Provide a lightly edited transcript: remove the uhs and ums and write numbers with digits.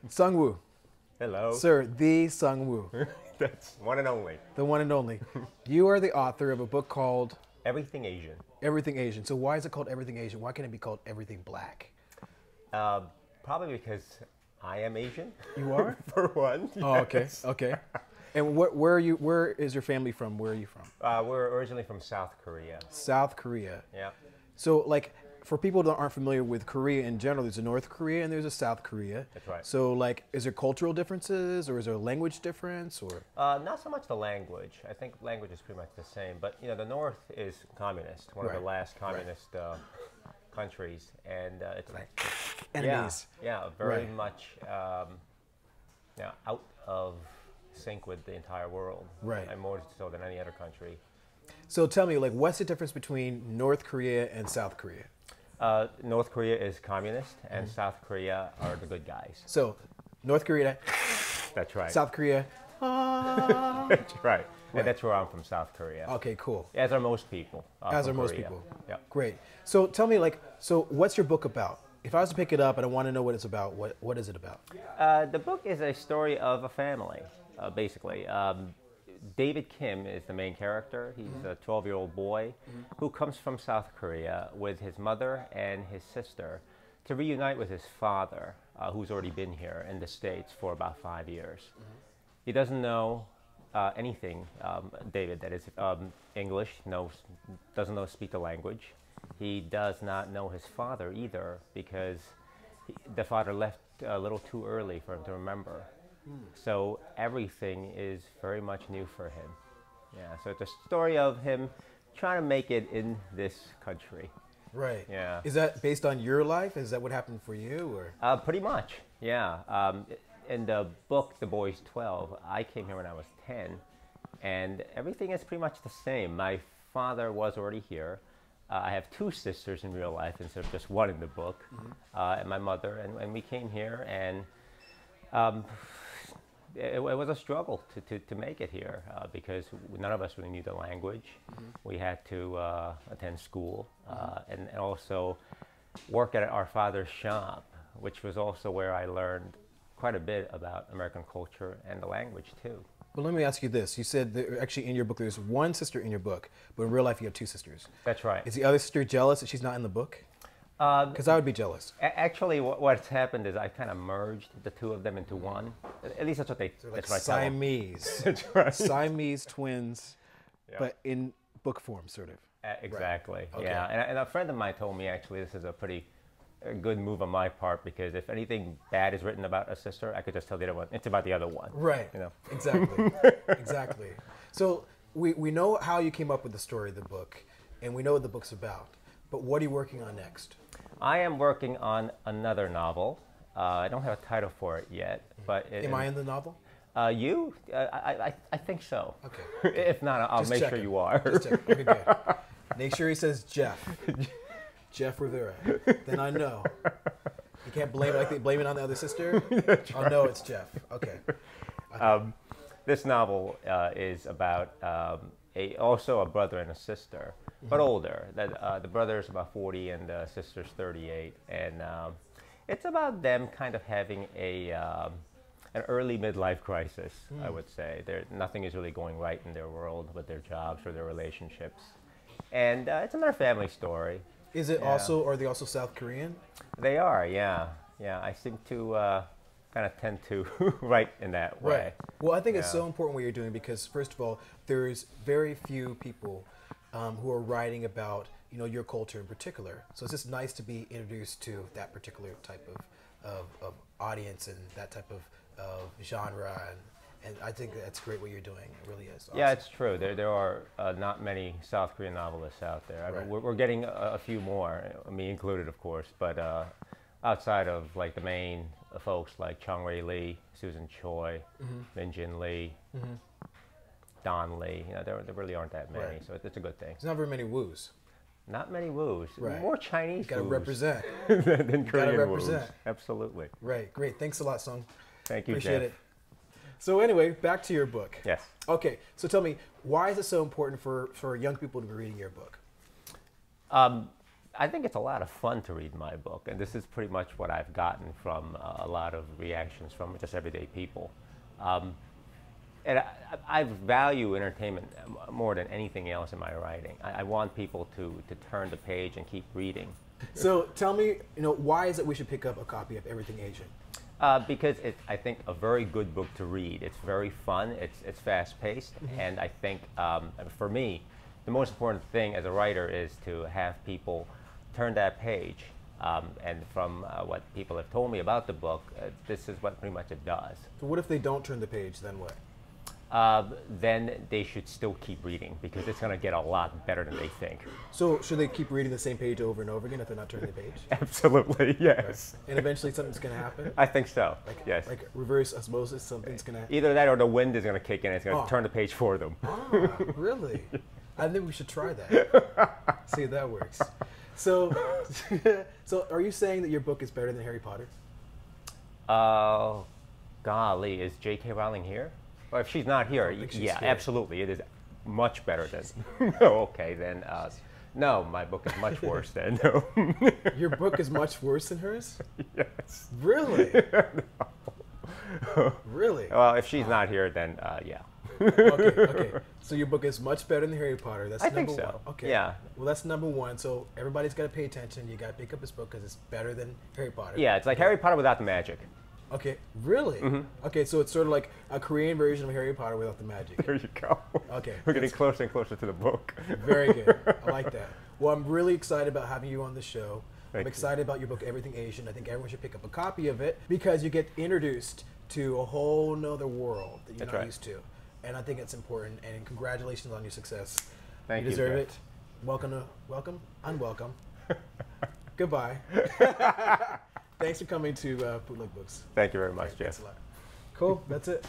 Sungwoo. Hello. Sir, the Sungwoo. That's one and only. The one and only. You are the author of a book called Everything Asian. Everything Asian. So why is it called Everything Asian? Why can't it be called Everything Black? Probably because I am Asian. You are? For one. Oh, okay. Yes. Okay. And where are you? Where is your family from? Where are you from? We're originally from South Korea. South Korea. Yeah. So, like, for people that aren't familiar with Korea in general, there's a North Korea and there's a South Korea. That's right. So, like, is there cultural differences or is there a language difference or? Not so much the language. I think language is pretty much the same. But, you know, the North is communist, one of the last communist countries. And it's like enemies. Yeah, very much out of sync with the entire world. Right. And more so than any other country. So tell me, like, what's the difference between North Korea and South Korea? North Korea is communist, and South Korea are the good guys. So, North Korea. That's right. South Korea. That's right. And that's where I'm from, South Korea. Okay, cool. As are most people. As are from most Korea. people. Yeah. Great. So tell me, like, so what's your book about? If I was to pick it up and I want to know what it's about, what is it about? The book is a story of a family, basically. David Kim is the main character. He's a 12-year-old boy who comes from South Korea with his mother and his sister to reunite with his father, who's already been here in the States for about 5 years. He doesn't know anything, David, that is English, doesn't speak the language. He does not know his father either because the father left a little too early for him to remember. So everything is very much new for him. Yeah, so it's a story of him trying to make it in this country. Right. Yeah. Is that based on your life? Is that what happened for you, or? Pretty much, yeah. In the book, The Boy's 12, I came here when I was 10, and everything is pretty much the same. My father was already here. I have two sisters in real life instead of just one in the book, and my mother, and we came here, and it was a struggle to make it here because none of us really knew the language. We had to attend school and also work at our father's shop, which was also where I learned quite a bit about American culture and the language too. Well, let me ask you this. You said that actually in your book there's one sister in your book, but in real life you have two sisters. That's right. Is the other sister jealous that she's not in the book? Because I would be jealous. Actually, what's happened is I kind of merged the two of them into one. At least that's what they. They're like that's what I tell them. Siamese. That's right. Siamese twins, but in book form, sort of. Exactly. Right. Okay. Yeah, and a friend of mine told me actually this is a pretty good move on my part because if anything bad is written about a sister, I could just tell the other one it's about the other one. Right. You know. Exactly. Exactly. So we know how you came up with the story of the book, and we know what the book's about. But what are you working on next? I am working on another novel. I don't have a title for it yet, but am I in the novel? You? I think so. Okay. If not, I'll Just make checking. sure you are. Just checking. Okay, good. Make sure he says Jeff. Jeff Rivera. Then I know. You can't blame it on the other sister. Oh no, it's Jeff. Okay. This novel is about also a brother and a sister, but older. The brother is about 40 and the sister's 38, and it's about them kind of having an early midlife crisis. I would say nothing is really going right in their world with their jobs or their relationships, and it's another family story. Is it also? Are they also South Korean? They are, yeah. I seem to kind of tend to write in that way. Right. Well, I think it's so important what you're doing because, first of all, there's very few people who are writing about your culture in particular. So it's just nice to be introduced to that particular type of audience and that type of genre. And I think that's great what you're doing. It really is. Awesome. Yeah, it's true. There are not many South Korean novelists out there. I mean, we're getting a few more, me included, of course. But outside of like the main folks like Chung Rae Lee, Susan Choi, Min Jin Lee, Don Lee, there really aren't that many. So it's a good thing. There's not very many woos. Not many woos. Right. More Chinese Gotta woos represent. than Korean represent. woos. Absolutely. Right. Great. Thanks a lot, Sung. Thank you, Appreciate Jeff. it. So anyway, back to your book. Yes. Okay. So tell me, why is it so important for young people to be reading your book? I think it's a lot of fun to read my book, and this is pretty much what I've gotten from a lot of reactions from just everyday people. And I value entertainment more than anything else in my writing. I want people to turn the page and keep reading. So tell me, why is it we should pick up a copy of Everything Asian? Because it's, I think, a very good book to read. It's very fun, it's fast-paced, and I think, for me, the most important thing as a writer is to have people turn that page. And from what people have told me about the book, this is what pretty much it does. So what if they don't turn the page, then what? Then they should still keep reading, because it's going to get a lot better than they think. So should they keep reading the same page over and over again if they're not turning the page? Absolutely, yes. Right. And eventually something's going to happen? I think so, yes. Like reverse osmosis, something's going to... Either that or the wind is going to kick in and it's going to turn the page for them. Ah, really? I think we should try that. See if that works. So, so are you saying that your book is better than Harry Potter? Golly, is J.K. Rowling here? Well, if she's not here, yeah, absolutely. It is much better than... Okay, then, no, my book is much worse then. No. Your book is much worse than hers? Yes. Really? No. Really? Well, if she's not here, then, yeah. Okay. So your book is much better than Harry Potter. That's I number think so. one. Okay. Yeah. Well, that's number one. So everybody's got to pay attention. You got to pick up this book because it's better than Harry Potter. Yeah, it's like Harry Potter without the magic. Okay. Really? Okay. So it's sort of like a Korean version of Harry Potter without the magic. There you go. Okay. We're getting closer and closer to the book. Very good. I like that. Well, I'm really excited about having you on the show. I'm Thank excited about your book, Everything Asian. I think everyone should pick up a copy of it because you get introduced to a whole nother world that you're not used to. And I think it's important. And congratulations on your success. Thank you. You deserve it. Welcome, unwelcome. Goodbye. Thanks for coming to Bootleg Books. Thank you very much, Jeff. Thanks a lot. Cool. That's it.